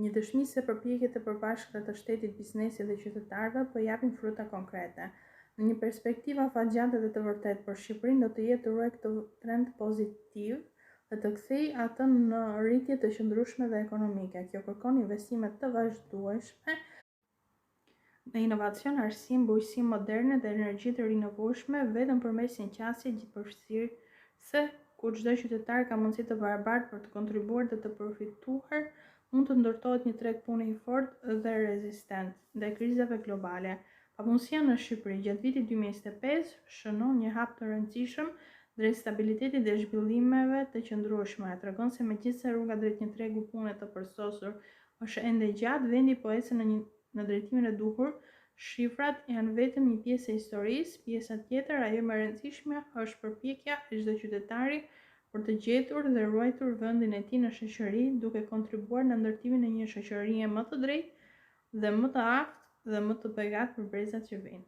Një dëshmi se përpjekjet e përbashkëta të shtetit, biznesit dhe qytetarëve po japin fruta konkrete. Në një perspektivë afatgjate dhe të vërtetë, por Shqipërinë do të jetë të ruaj këtë trend pozitiv dhe të kthejë atë në rritje të qëndrueshme dhe ekonomike. Kjo kërkon investime të vazhdueshme në inovacion, arsim, bujqësi moderne dhe energji të rinovueshme, vetëm përmes një qasje gjithëpërfshirëse ku çdo qytetar ka mundësi të barabartë për të kontribuar dhe të përfituar, mund të ndërtohet një treg pune i fortë dhe rezistent ndaj krizave globale. Papunësia në Shqipëri gjatë vitit 2025 shënon një hap të rëndësishëm drejt stabilitetit dhe zhvillimeve të qëndrueshme. Tregon se megjithëse rruga drejt një tregu pune të përsosur është ende gjatë, vendi po ecë në drejtimin e duhur. Shifrat janë vetëm një pjesë e historisë, pjesa tjetër, ajo më e rëndësishme, është përpjekja e çdo qytetari për të gjetur dhe ruajtur vendin e tij në shoqëri, duke kontribuar në ndërtimin e një shoqërie më të drejtë dhe më të aftë dhe më të begatë për brezat që vijnë.